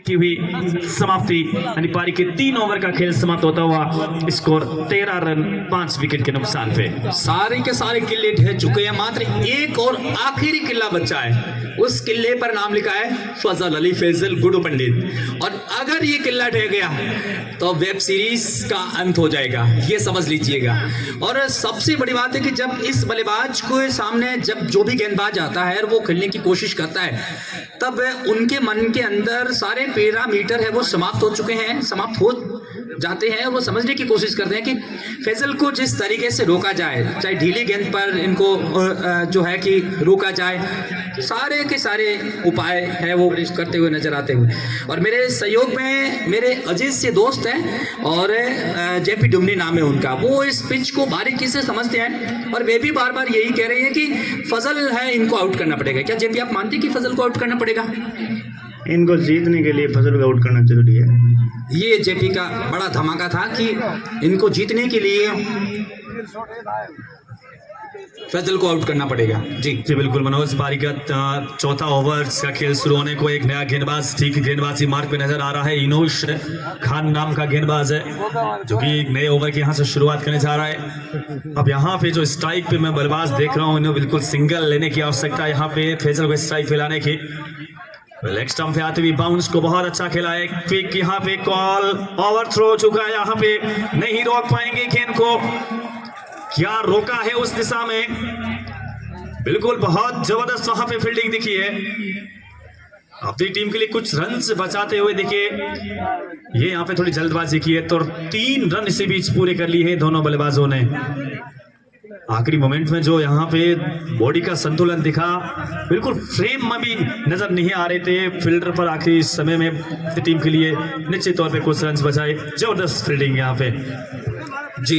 की हुई समाप्ति यानी पारी के 3 ओवर का खेल समाप्त होता हुआ स्कोर 13 रन 5 विकेट के नुकसान पे। सारे के सारे किले ढह चुके हैं, मात्र एक और आखिरी किला बचा है। उस किले पर नाम लिखा है फजल अली फैजल गुडू पंडित, और अगर ये किला ढह गया तो वेब सीरीज का अंत हो जाएगा, ये समझ लीजिएगा। और सबसे बड़ी बात है कि जब इस बल्लेबाज को सामने जब जो भी गेंदबाज आता है और वो खेलने की कोशिश करता है, तब उनके मन के अंदर सारे पैरामीटर है वो समाप्त हो चुके हैं, समाप्त हो जाते हैं। वो समझने की कोशिश करते हैं कि फैजल को जिस तरीके से रोका जाए, चाहे ढीली गेंद पर इनको जो है कि रोका जाए, सारे के सारे उपाय है वो करते हुए नजर आते हुए। और मेरे सहयोग में मेरे अजीज से दोस्त हैं और जेपी डुमनी नाम है उनका, वो इस पिच को बारीकी से समझते हैं और वे भी बार बार यही कह रहे हैं कि फजल है, इनको आउट करना पड़ेगा। क्या जेपी आप मानते हैं कि फजल को आउट करना पड़ेगा? इनको जीतने के लिए फजल को आउट करना जरूरी है। ये जेपी का बड़ा धमाका था कि इनको जीतने के लिए फैजल को आउट करना पड़ेगा। जी जी बिल्कुल मनोज, पारी का चौथा ओवर का खेल शुरू होने को एक नया गेंदबाज ठीक गेंदबाजी मार्ग पे नजर आ रहा है। इनोश खान नाम का गेंदबाज है जो कि एक नए ओवर की यहाँ से शुरुआत करने जा रहा है। अब यहाँ पे जो स्ट्राइक पे मैं बल्लेबाज देख रहा हूँ, इन्हें बिल्कुल सिंगल लेने की आवश्यकता है यहाँ पे फैजल को स्ट्राइक फैलाने की। लेग स्टंप पे आते हुए बाउंस को बहुत अच्छा खेला है, क्विक यहाँ पे कॉल ओवर थ्रो हो चुका है, यहाँ पे नहीं रोक पाएंगे गेंद को। क्या रोका है उस दिशा में, बिल्कुल बहुत जबरदस्त वहां पे फील्डिंग दिखी है। अपनी टीम के लिए कुछ रन बचाते हुए देखिए, ये यहाँ पे थोड़ी जल्दबाजी की है तो 3 रन इसी बीच पूरे कर लिए हैं दोनों बल्लेबाजों ने। आखिरी मोमेंट में जो यहाँ पे बॉडी का संतुलन दिखा, बिल्कुल फ्रेम में भी नजर नहीं आ रहे थे फील्डर पर। आखिरी समय में टीम के लिए निश्चित तौर पे कुछ रन बचाए, जबरदस्त फील्डिंग यहाँ पे। जी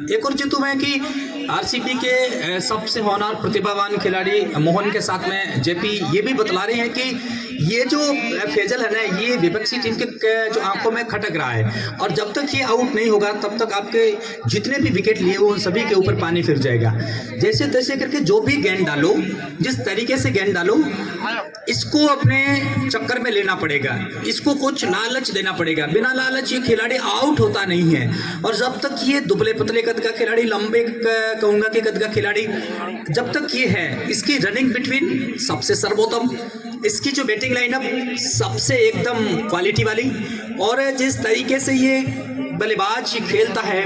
एक और जीतू मैं कि आरसीबी के सबसे होनहार प्रतिभावान खिलाड़ी मोहन के साथ में जेपी ये भी बतला रहे हैं कि ये जो फैजल है ना, ये विपक्षी टीम के जो आंखों में खटक रहा है, और जब तक ये आउट नहीं होगा तब तक आपके जितने भी विकेट लिए वो सभी के ऊपर पानी फिर जाएगा। जैसे तैसे करके जो भी गेंद डालो, जिस तरीके से गेंद डालो, इसको अपने चक्कर में लेना पड़ेगा, इसको कुछ लालच देना पड़ेगा। बिना लालच ये खिलाड़ी आउट होता नहीं है। और जब तक ये दुबले पतले कद का खिलाड़ी, लंबे कहूंगा कि कद का खिलाड़ी, जब तक ये है, इसकी रनिंग बिटवीन सबसे सर्वोत्तम, इसकी जो बैटिंग लाइनअप सबसे एकदम क्वालिटी वाली, और जिस तरीके से ये बल्लेबाज ये खेलता है,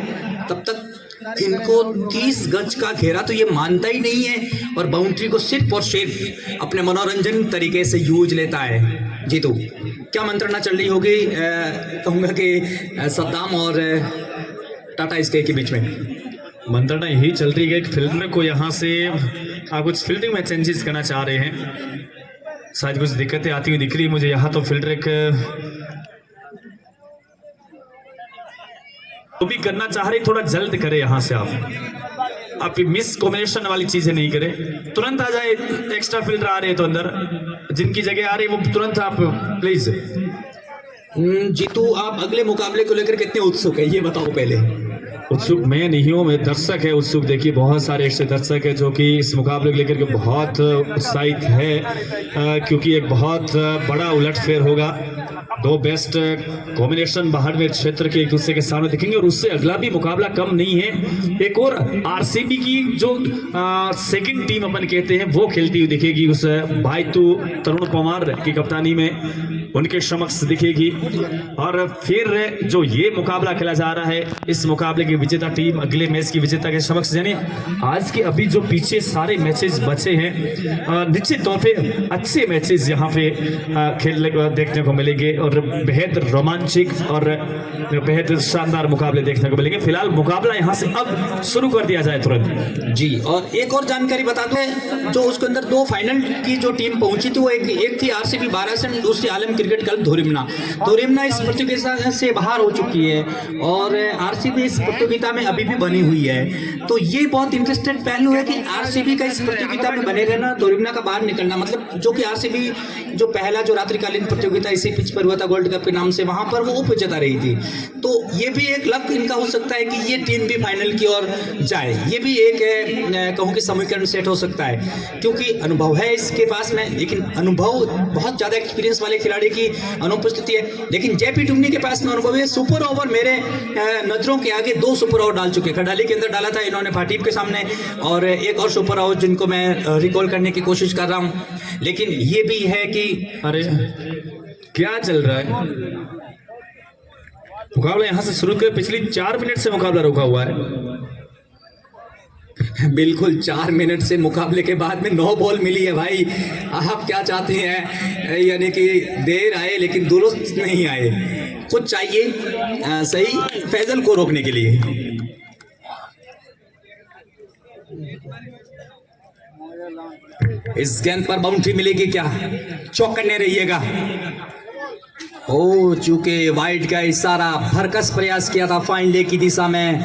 तब तक इनको 30 गज का घेरा तो ये मानता ही नहीं है, और बाउंड्री को सिर्फ और सिर्फ अपने मनोरंजन तरीके से यूज लेता है। जी तो क्या मंत्रणा चल रही होगी कहूँगा कि सद्दाम और टाटा स्काई के बीच में? मंत्रणा यही चल रही है कि फील्डर को यहाँ से कुछ फील्डिंग में चेंजेस करना चाह रहे हैं। शायद कुछ दिक्कतें आती हुई दिख रही है मुझे यहाँ। तो फील्डर एक तो भी करना चाह रहे, थोड़ा जल्द करे यहाँ से, आप मिस कॉम्बिनेशन वाली चीजें नहीं करे, तुरंत आ जाए। एक्स्ट्रा फील्डर आ रहे हैं तो अंदर जिनकी जगह आ रही है वो तुरंत आप प्लीज। जीतू आप अगले मुकाबले को लेकर कितने उत्सुक है, ये बताओ पहले। उत्सुक मैं नहीं हूँ, मैं दर्शक है उत्सुक। देखिए बहुत सारे ऐसे दर्शक है जो कि इस मुकाबले को लेकर के बहुत उत्साहित है, क्योंकि एक बहुत बड़ा उलटफेर होगा। 2 बेस्ट कॉम्बिनेशन बाहर में क्षेत्र के एक दूसरे के सामने दिखेंगे, और उससे अगला भी मुकाबला कम नहीं है। एक और आरसीबी की जो सेकंड टीम अपन कहते हैं वो खेलती हुई दिखेगी, उस भाईतू तरुण कुमार की कप्तानी में उनके समक्ष दिखेगी। और फिर जो ये मुकाबला खेला जा रहा है, इस मुकाबले की विजेता टीम अगले मैच की विजेता के समक्ष, यानी आज के अभी जो पीछे सारे मैचेस बचे हैं, निश्चित तौर पे अच्छे मैचेस यहाँ पे खेलने को देखने को मिलेंगे, और बेहद रोमांचक और बेहद शानदार मुकाबले देखने को मिलेंगे। फिलहाल मुकाबला यहाँ से अब शुरू कर दिया जाए तुरंत। जी और एक और जानकारी बता दो, जो उसके अंदर 2 फाइनल की जो टीम पहुंची थी, वो एक थी आरसीबी 12 से, दूसरी आलम क्रिकेट क्लब धोरिमना। धोरिमना इस प्रतियोगिता से बाहर हो चुकी है और आरसीबी इस प्रतियोगिता में अभी भी बनी हुई है। तो ये बहुत इंटरेस्टेड पहलू है कि आरसीबी का इस प्रतियोगिता में बने रहना, धोरिमना का बाहर निकलना, मतलब जो कि आरसीबी जो पहला जो रात्रिकालीन प्रतियोगिता इसी पिच पर हुआ था गोल्ड कप के नाम से, वहां पर वो उप विजेता रही थी। तो ये भी एक लक इनका हो सकता है कि ये टीम भी फाइनल की ओर जाए। ये भी एक कहूँ कि समीकरण सेट हो सकता है, क्योंकि अनुभव है इसके पास में, लेकिन अनुभव बहुत ज़्यादा एक्सपीरियंस वाले खिलाड़ी की अनुपस्थिति है, लेकिन जेपी टुमनी के पास में अनुभव है। सुपर ओवर मेरे नजरों के आगे 2 सुपर ओवर डाल चुके, खडाली के अंदर डाला था इन्होंने फाटीब के सामने, और एक और सुपर ओवर जिनको मैं रिकॉल करने की कोशिश कर रहा हूँ। लेकिन ये भी है कि अरे क्या चल रहा है? मुकाबला यहां से शुरू कर पिछली 4 मिनट से मुकाबला रुका हुआ है। बिल्कुल 4 मिनट से मुकाबले के बाद में 9 बॉल मिली है भाई। आप क्या चाहते हैं, यानी कि देर आए लेकिन दुरुस्त नहीं आए, कुछ चाहिए सही फैजल को रोकने के लिए। इस गेंद पर बाउंड्री मिलेगी क्या? चौकन्ने रहिएगा। ओ चूंकि वाइड का इशारा, भरकस प्रयास किया था फाइन ले की दिशा में,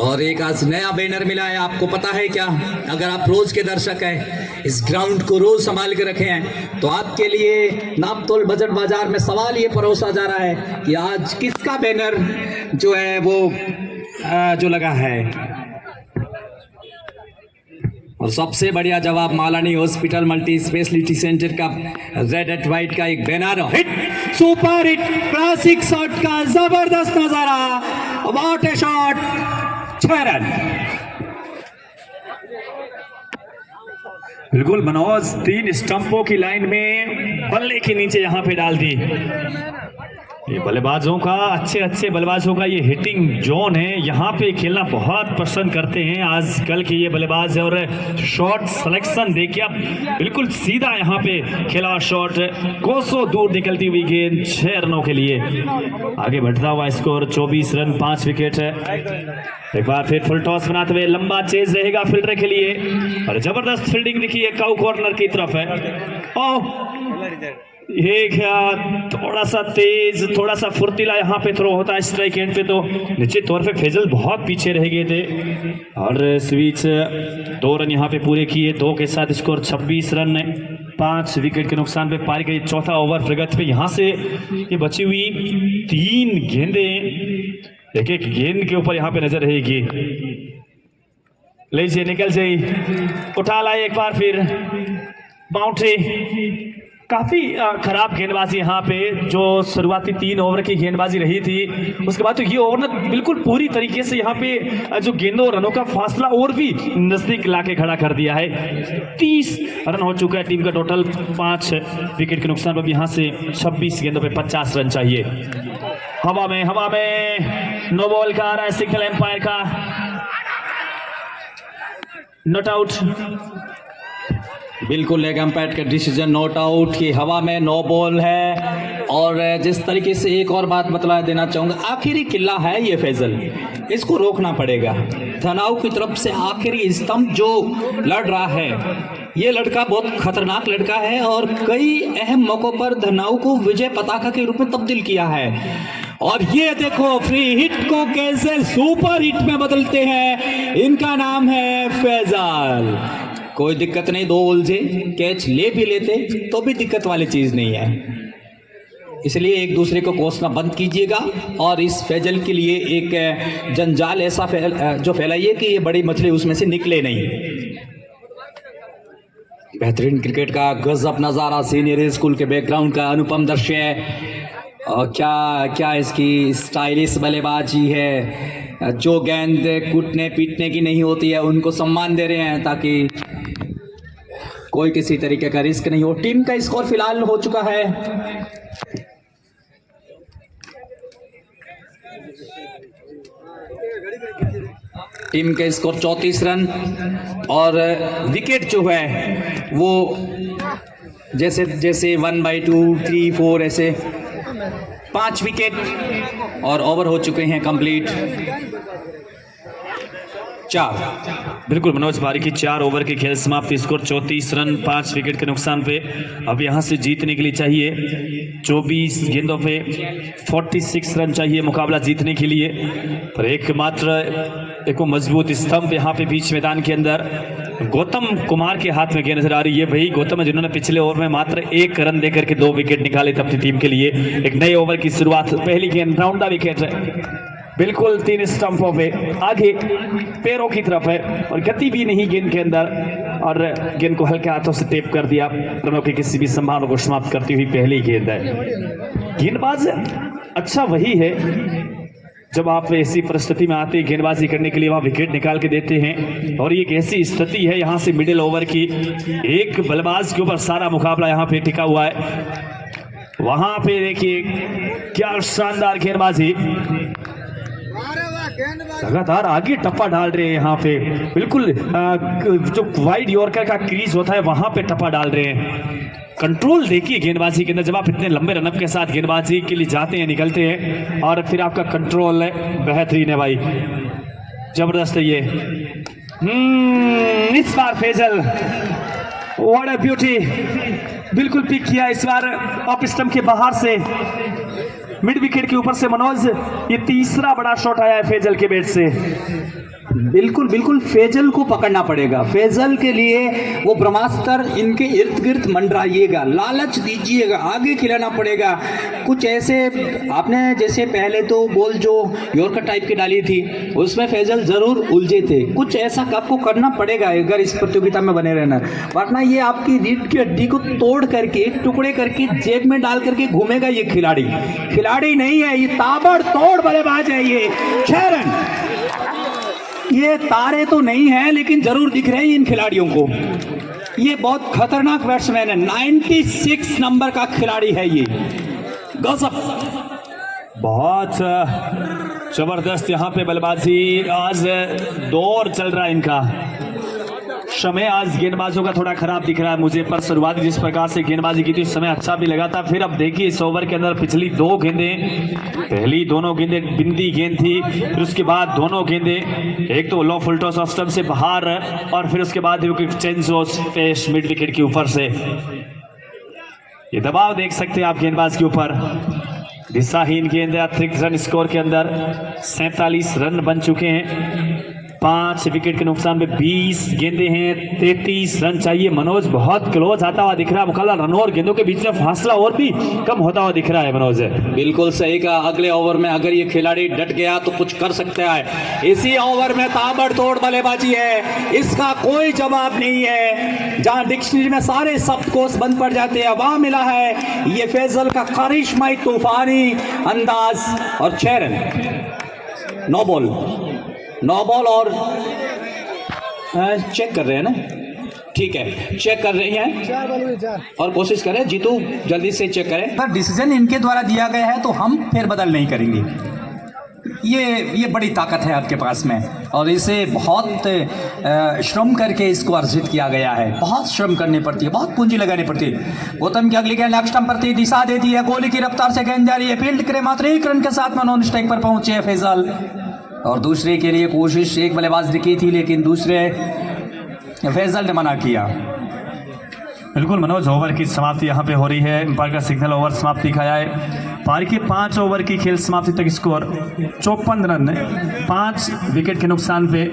और एक आज नया बैनर मिला है। आपको पता है क्या, अगर आप रोज के दर्शक हैं, इस ग्राउंड को रोज संभाल के रखे हैं, तो आपके लिए नापतोल बजट बाजार में सवाल ये परोसा जा रहा है कि आज किसका बैनर जो है वो जो लगा है। और सबसे बढ़िया जवाब Malani hospital multi speciality centre का रेड एट वाइट का एक banner hit, super hit, classic shot का जबरदस्त नजारा, व्हाट ए शॉट, 6 रन। बिल्कुल मनोज 3 स्टंपों की लाइन में बल्ले के नीचे यहां पे डाल दी। ये बल्लेबाजों का, अच्छे बल्लेबाजों का ये हिटिंग जोन है, यहाँ पे खेलना बहुत पसंद करते हैं आजकल के ये बल्लेबाज। और शॉट सिलेक्शन देखिए आप, बिल्कुल सीधा यहाँ पे खेला शॉट, कोसों दूर निकलती हुई गेंद, 6 रनों के लिए आगे बढ़ता हुआ स्कोर 24 रन 5 विकेट है। एक बार फिर फुल टॉस बनाते हुए लंबा चेज रहेगा फील्डर के लिए, और जबरदस्त फील्डिंग देखिए काउ कॉर्नर की तरफ है। ये क्या, थोड़ा सा तेज, थोड़ा सा फुर्तीला यहाँ पे थ्रो होता है स्ट्राइक एंड पे, तो निश्चित तौर पे फैजल बहुत पीछे रह गए थे, और इस बीच 2 रन यहाँ पे पूरे किए। 2 के साथ स्कोर 26 रन 5 विकेट के नुकसान पे पारी गई। चौथा ओवर प्रगति पे यहाँ से ये बची हुई 3 गेंदें, एक गेंद के ऊपर यहाँ पे नजर रहेगी। लीजिए निकल जाइए, उठा लाए एक बार फिर बाउंड्री। काफी खराब गेंदबाजी यहाँ पे, जो शुरुआती 3 ओवर की गेंदबाजी रही थी, उसके बाद तो ये ओवर ना बिल्कुल पूरी तरीके से यहाँ पे जो गेंदों और रनों का फासला और भी नजदीक लाके खड़ा कर दिया है। 30 रन हो चुका है टीम का टोटल, 5 विकेट के नुकसान पर यहाँ से 26 गेंदों पे 50 रन चाहिए। हवा में नो बॉल का आ रहा है सिग्नल एम्पायर का, नॉट आउट। बिल्कुल लेग एम्पायर का डिसीजन नॉट आउट की, हवा में नो बॉल है। और जिस तरीके से एक और बात बतला देना चाहूँगा, आखिरी किला है ये फैजल, इसको रोकना पड़ेगा। धनाऊ की तरफ से आखिरी स्तंभ जो लड़ रहा है, ये लड़का बहुत खतरनाक लड़का है, और कई अहम मौकों पर धनाऊ को विजय पताका के रूप में तब्दील किया है। और ये देखो फ्री हिट को कैसे सुपर हिट में बदलते हैं, इनका नाम है फैजल। कोई दिक्कत नहीं, 2 उलझे कैच ले भी लेते तो भी दिक्कत वाली चीज नहीं है, इसलिए एक दूसरे को कोसना बंद कीजिएगा। और इस फैजल के लिए एक जंजाल ऐसा जो फैलाइए कि ये बड़ी मछली उसमें से निकले नहीं। बेहतरीन क्रिकेट का गजब नज़ारा, सीनियर स्कूल के बैकग्राउंड का अनुपम दृश्य है। और क्या इसकी स्टाइलिश बल्लेबाजी है, जो गेंद कूटने पीटने की नहीं होती है उनको सम्मान दे रहे हैं, ताकि कोई किसी तरीके का रिस्क नहीं हो। टीम का स्कोर फिलहाल हो चुका है टीम का स्कोर 34 रन, और विकेट जो है वो जैसे 1/2 3 4 ऐसे 5 विकेट, और ओवर हो चुके हैं कंप्लीट 4। बिल्कुल मनोज बारी की 4 ओवर की खेल समाप्ति, स्कोर 34 रन 5 विकेट के नुकसान पे। अब यहाँ से जीतने के लिए चाहिए 24 गेंदों पे 46 रन चाहिए मुकाबला जीतने के लिए। पर एक मजबूत स्तंभ यहाँ पे बीच मैदान के अंदर गौतम कुमार के हाथ में गेंद नजर आ रही है। वही गौतम है जिन्होंने पिछले ओवर में मात्र 1 रन देकर के 2 विकेट निकाले थे अपनी टीम के लिए। एक नए ओवर की शुरुआत, पहली गेंद राउंड द विकेट है, बिल्कुल 3 स्टंपों पे आगे पैरों की तरफ है, और गति भी नहीं गेंद के अंदर। और गेंद को हल्के हाथों से टेप कर दिया। रनों की किसी भी संभावना को समाप्त करती हुई पहली गेंद है। गेंदबाज अच्छा वही है जब आप ऐसी परिस्थिति में आते हैं गेंदबाजी करने के लिए, वहां विकेट निकाल के देते हैं। और ये एक ऐसी स्थिति है यहाँ से मिडिल ओवर की, एक बल्लेबाज के ऊपर सारा मुकाबला यहाँ पे टिका हुआ है। वहां पे देखिए क्या शानदार गेंदबाजी, लगातार आगे टप्पा डाल रहे हैं यहाँ पे, बिल्कुल जो वाइड यॉर्कर का क्रीज होता है वहां पे टप्पा डाल रहे हैं। कंट्रोल देखिए गेंदबाजी के अंदर, जब आप इतने लंबे रनअप के साथ गेंदबाजी के लिए जाते हैं, निकलते हैं और फिर आपका कंट्रोल है, बेहतरीन है भाई, जबरदस्त है ये। इस बार फैजल, व्हाट अ ब्यूटी, बिल्कुल पिक किया इस बार ऑफ स्टंप के बाहर से, मिड विकेट के ऊपर से मनोज। ये तीसरा बड़ा शॉट आया है फैजल के बैट से। बिल्कुल बिल्कुल फैजल को पकड़ना पड़ेगा। फैजल के लिए वो ब्रह्मास्त्र इनके इर्द गिर्द मंडराइएगा, लालच दीजिएगा, आगे खिलाना पड़ेगा। कुछ ऐसे आपने जैसे पहले तो बॉल जो यॉर्कर टाइप की डाली थी उसमें फैजल जरूर उलझे थे, कुछ ऐसा आपको करना पड़ेगा अगर इस प्रतियोगिता में बने रहना, वरना ये आपकी रीढ़ की हड्डी को तोड़ करके टुकड़े करके जेब में डाल करके घूमेगा। ये खिलाड़ी नहीं है, ये ताबड़तोड़ बल्लेबाज है। ये 6 रन, ये तारे तो नहीं हैं लेकिन जरूर दिख रहे हैं इन खिलाड़ियों को। ये बहुत खतरनाक बैट्समैन है, 96 नंबर का खिलाड़ी है ये, गजब, बहुत जबरदस्त यहाँ पे बल्लेबाजी। आज दौर चल रहा है इनका। समय आज गेंदबाजों का थोड़ा खराब दिख रहा है मुझे, पर शुरुआती जिस प्रकार से गेंदबाजी की थी उस समय अच्छा भी लगा था। फिर अब देखिए इस ओवर के अंदर पिछली 2 गेंदें, पहली दोनों गेंदें बिंदी गेंद थी, फिर उसके बाद दोनों गेंदें, एक तो लो फुलटॉस ऑफ स्टंप से बाहर और फिर उसके बाद विकेट चेंज पेश मिड विकेट के ऊपर से। ये दबाव देख सकते हैं आप गेंदबाज के ऊपर, दिशाहीन गेंद। अतिरिक्त रन स्कोर के अंदर 47 रन बन चुके हैं, 5 विकेट के नुकसान पे 20 गेंदे हैं, 33 रन चाहिए। मनोज बहुत क्लोज आता हुआ दिख रहा है, मुकाबला रनों और गेंदों के बीच में फासला और भी कम होता हुआ दिख रहा है मनोज। बिल्कुल सही कहा, अगले ओवर में अगर ये खिलाड़ी डट गया तो कुछ कर सकता है। इसी ओवर में ताबड़तोड़ बल्लेबाजी है, इसका कोई जवाब नहीं है। जहां डिक्शनरी में सारे शब्दकोश बंद पड़ जाते हैं वहां मिला है ये फैजल का करिश्माई तूफानी अंदाज। और 6 रन, 9 बॉल और चेक कर रहे हैं ना, ठीक है, चेक कर रही हैं और कोशिश करें जीतू जल्दी से चेक करें। पर डिसीजन इनके द्वारा दिया गया है तो हम फेरबदल नहीं करेंगे। ये बड़ी ताकत है आपके पास में और इसे बहुत श्रम करके इसको अर्जित किया गया है। बहुत श्रम करनी पड़ती है, बहुत पूंजी लगानी पड़ती है। गौतम की अगली गेंद लेग स्टंप पर दिशा देती है, गोली की रफ्तार से गेंद जा रही है, फील्ड करे मात्र 1 रन के साथ में नॉन स्ट्राइक पर पहुंचे हैं फैजल। और दूसरे के लिए कोशिश एक बल्लेबाज ने की थी लेकिन दूसरे फैजल ने मना किया। बिल्कुल मनोज, ओवर की समाप्ति यहाँ पे हो रही है, एम्पायर का सिग्नल, ओवर समाप्ति का है। पारी के 5 ओवर की खेल समाप्ति तक स्कोर 54 रन, 5 विकेट के नुकसान पे।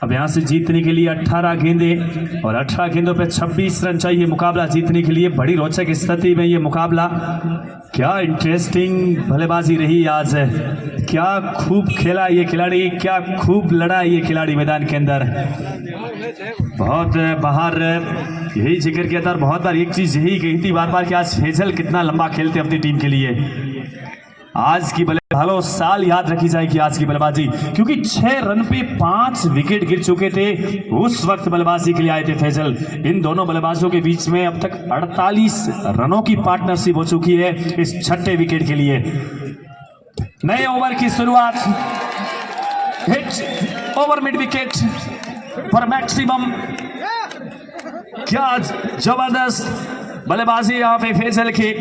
अब यहाँ से जीतने के लिए 18 गेंदें और 18 गेंदों पे 26 रन चाहिए मुकाबला जीतने के लिए। बड़ी रोचक स्थिति में ये मुकाबला, क्या इंटरेस्टिंग बल्लेबाजी रही आज, क्या खूब खेला ये खिलाड़ी, क्या खूब लड़ा ये खिलाड़ी मैदान के अंदर। बहुत बाहर यही जिक्र किया था और बहुत बार एक चीज यही कही थी बार बार कि आज फैजल कितना लंबा खेलते अपनी टीम के लिए। आज की भालो साल याद रखी जाएगी आज की बल्लेबाजी, क्योंकि 6 रन पे 5 विकेट गिर चुके थे। उस वक्त बल्लेबाजी के लिए आए थे फैजल। इन दोनों बल्लेबाजों के बीच में अब तक 48 रनों की पार्टनरशिप हो चुकी है इस 6ठे विकेट के लिए। नए ओवर की शुरुआत, हिट ओवर मिड विकेट पर मैक्सिमम। क्या जबरदस्त बल्लेबाजी यहाँ पे फैजल के,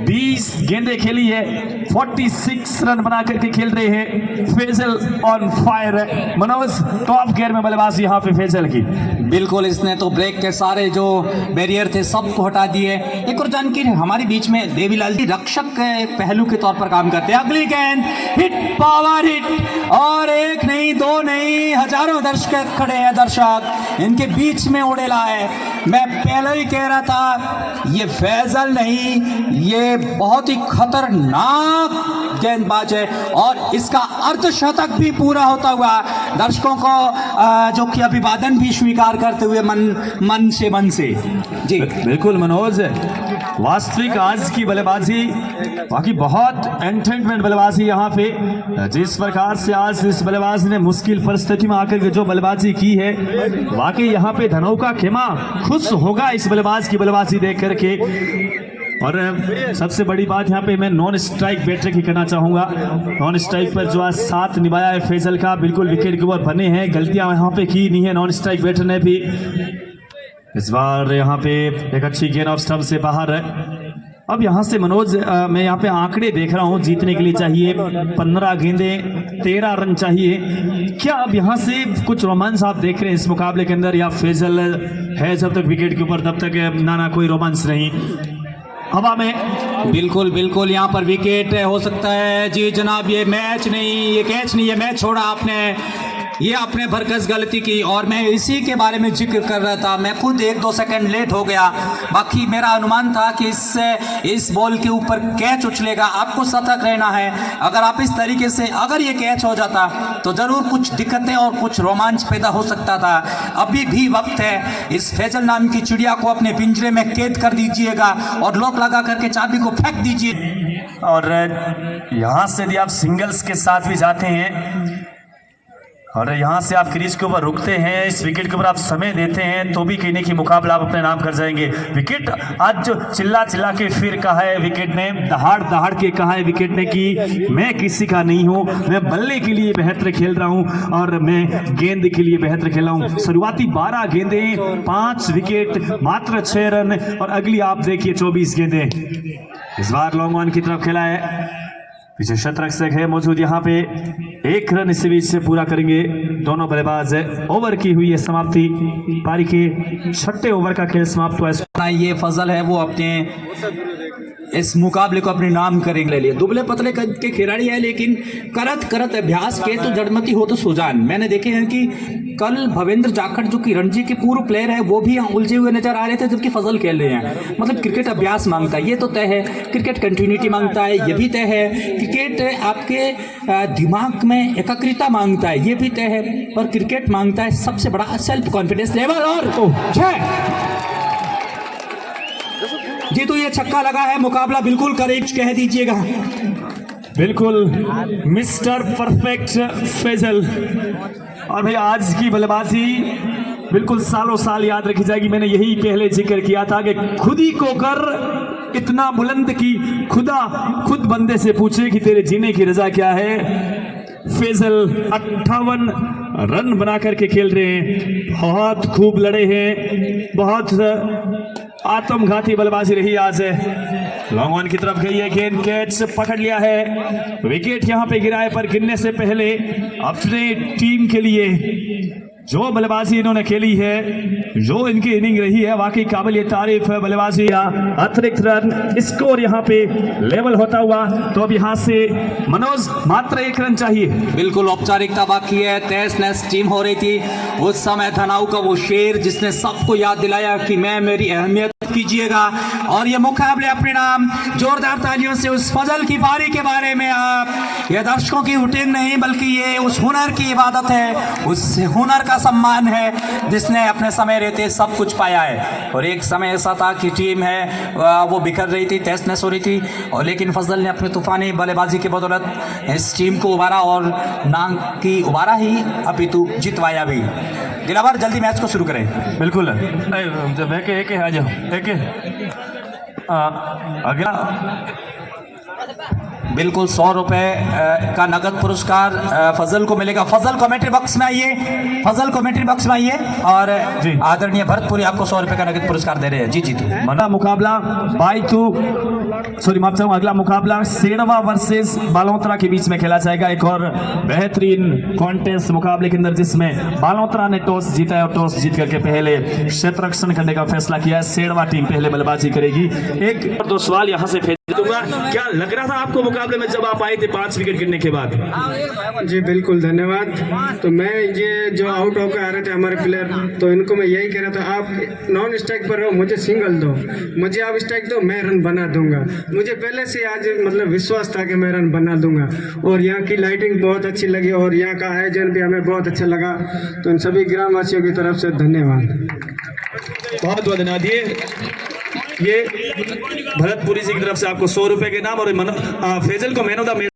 20 गेंदें खेली है, 46 रन बना करके खेल रहे हैं Faisal on fire. Manoj, top gear में बल्लेबाजी यहाँ पे फैजल की। बिल्कुल, इसने तो ब्रेक के सारे जो बैरियर थे सबको हटा दिए। एक और जानकारी हमारे बीच में देवीलाल जी रक्षक के पहलू के तौर पर काम करते हैं। अगली गेंद हिट, पावर हिट, और 1 नहीं 2 नहीं, हजारों दर्शक खड़े हैं, दर्शक इनके बीच में उड़ेला है। मैं पहले ही कह रहा था ये फैजल नहीं, ये बहुत ही खतरनाक गेंदबाज है और इसका अर्धशतक भी पूरा होता हुआ दर्शकों को जो कि अभिवादन भी स्वीकार करते हुए मन से जी बिल्कुल मनोज, वास्तविक आज की बल्लेबाजी बाकी बहुत एंटरटेनमेंट बल्लेबाजी यहाँ पे, जिस प्रकार से आज इस बल्लेबाज ने मुश्किल परिस्थिति में आकर के जो बल्लेबाजी की है, वाकई यहाँ पे धनौ का खेमा खुश होगा इस बल्लेबाज की बल्लेबाजी देख करके। और सबसे बड़ी बात यहाँ पे मैं नॉन स्ट्राइक बैटर की करना चाहूँगा। नॉन स्ट्राइक पर जो आज साथ निभाया है फैजल का, बिल्कुल विकेट के ऊपर बने हैं, गलतियाँ यहाँ पे की नहीं है नॉन स्ट्राइक बैटर ने भी। इस बार यहाँ पे एक अच्छी गेंद ऑफ स्टंप से बाहर है। अब यहाँ से मनोज मैं यहाँ पे आंकड़े देख रहा हूँ, जीतने के लिए चाहिए 15 गेंदें 13 रन चाहिए। क्या अब यहाँ से कुछ रोमांस आप देख रहे हैं इस मुकाबले के अंदर, या फैजल है जब तक विकेट के ऊपर तब तक ना कोई रोमांस नहीं हवा में? बिल्कुल यहाँ पर विकेट हो सकता है जी जनाब। ये मैच नहीं, ये कैच नहीं, ये मैच छोड़ा आपने, ये आपने भरकस गलती की और मैं इसी के बारे में जिक्र कर रहा था। मैं खुद 1-2 सेकंड लेट हो गया, बाकी मेरा अनुमान था कि इस बॉल के ऊपर कैच उछलेगा, आपको सतर्क रहना है। अगर आप इस तरीके से अगर ये कैच हो जाता तो ज़रूर कुछ दिक्कतें और कुछ रोमांच पैदा हो सकता था। अभी भी वक्त है, इस फैजल नाम की चिड़िया को अपने पिंजरे में कैद कर दीजिएगा और लॉक लगा करके चाबी को फेंक दीजिए। और यहाँ से यदि आप सिंगल्स के साथ भी जाते हैं और यहाँ से आप क्रीज के ऊपर रुकते हैं, इस विकेट के ऊपर आप समय देते हैं, तो भी कहने की मुकाबला आप अपने नाम कर जाएंगे। विकेट आज जो चिल्ला के फिर कहा है विकेट ने, दहाड़ के कहा है विकेट ने कि मैं किसी का नहीं हूँ, मैं बल्ले के लिए बेहतर खेल रहा हूँ और मैं गेंद के लिए बेहतर खेल रहा हूँ। शुरुआती 12 गेंदें 5 विकेट मात्र 6 रन और अगली आप देखिए 24 गेंदें। इस बार लॉन्ग ऑन की तरफ खेला है, पीछे शतरक्षक है मौजूद यहाँ पे, 1 रन इस बीच से पूरा करेंगे दोनों बल्लेबाज। ओवर की हुई है समाप्ति, पारी के 6ठे ओवर का खेल समाप्त हुआ। ये फजल है वो अपने इस मुकाबले को अपने नाम करेंगे ले लिए। दुबले पतले कद के खिलाड़ी है, लेकिन करत अभ्यास के तो जड़मती हो तो सुजान। मैंने देखे हैं कि कल भवेंद्र जाखड़ जो कि रणजी के पूर्व प्लेयर है वो भी उलझे हुए नजर आ रहे थे, जबकि फजल खेल रहे हैं। मतलब क्रिकेट अभ्यास मांगता है, ये तो तय है। क्रिकेट कंटिन्यूटी मांगता है, ये भी तय है। क्रिकेट आपके दिमाग में एकाग्रता मांगता है, ये भी तय है। और क्रिकेट मांगता है सबसे बड़ा सेल्फ कॉन्फिडेंस लेवल। और जी तो ये छक्का लगा है, मुकाबला बिल्कुल करेक्ट कह दीजिएगा। बिल्कुल मिस्टर परफेक्ट फैजल। और भाई आज की बल्लेबाजी बिल्कुल सालों साल याद रखी जाएगी। मैंने यही पहले जिक्र किया था कि खुद ही को कर इतना बुलंद की खुदा खुद बंदे से पूछे कि तेरे जीने की रजा क्या है। फैजल 58 रन बना करके खेल रहे हैं, बहुत खूब लड़े हैं, बहुत आत्मघाती बल्लेबाजी रही आज। लॉन्ग ऑन की तरफ गई है गेंद, कैच पकड़ लिया है, विकेट यहां पे गिरा है। पर गिरने से पहले अपने टीम के लिए जो बल्लेबाजी इन्होंने खेली है, जो इनकी इनिंग रही है, वाकई काबिल तारीफ है बल्लेबाजी। अतिरिक्त रन स्कोर यहाँ पे लेवल होता हुआ, तो अब यहाँ से मनोज मात्र 1 रन चाहिए। बिल्कुल औपचारिकता बाकी है। तहस नहस टीम हो रही थी उस समय। धनाऊ का वो शेर जिसने सबको याद दिलाया कि मैं मेरी अहमियत कीजिएगा। और ये मुकाबले अपने नाम। जोरदार तालियों से उस फजल की पारी के बारे में आप, ये दर्शकों की हुटिंग नहीं बल्कि ये उस हुनर की इबादत है, उस हुनर का सम्मान है जिसने अपने समय रहते सब कुछ पाया है। और एक समय ऐसा था कि टीम है वो बिखर रही थी, तहस नहस हो रही थी, और लेकिन फजल ने अपने तूफानी बल्लेबाजी की बदौलत इस टीम को उबारा और नाम की उबारा ही अपितु जितवाया भी। दिलावर जल्दी मैच को शुरू करें। बिल्कुल जब एक आ जाओ अगला। बिल्कुल 100 रुपए का नगद पुरस्कार फजल को मिलेगा। फजल कमेंट्री बॉक्स में आइए, फजल कमेंट्री बॉक्स में आइए। और आदरणीय भरतपुरी आपको 100 रुपए का नगद पुरस्कार दे रहे हैं। जी मना मुकाबला माफ चाहूँ, अगला मुकाबला सेड़वा वर्सेस बालोतरा के बीच में खेला जाएगा। एक और बेहतरीन कॉन्टेस्ट मुकाबले के अंदर जिसमें बालोतरा ने टॉस जीता है और टॉस जीत करके पहले क्षेत्ररक्षण करने का फैसला किया है। सेड़वा टीम पहले बल्लेबाजी करेगी। एक और 2 सवाल यहाँ से भेज दूंगा। क्या लग रहा था आपको मुकाबले में जब आप आए थे 5 विकेट गिरने के बाद? जी बिल्कुल धन्यवाद। तो मैं ये जो आउट होकर आ रहे थे हमारे प्लेयर, तो इनको मैं यही कह रहा था, आप नॉन स्ट्राइक पर रहो, मुझे सिंगल दो, मुझे आप स्ट्राइक दो, मैं रन बना दूंगा। मुझे पहले से आज मतलब विश्वास था कि मैं रन बना दूंगा। और यहाँ की लाइटिंग बहुत अच्छी लगी और यहाँ का आयोजन भी हमें बहुत अच्छा लगा। तो इन सभी ग्रामवासियों की तरफ से धन्यवाद। बहुत बहुत धन्यवाद। ये भरतपुरी जी की तरफ से आपको 100 रुपए के नाम और फैजल को मैन ऑफ द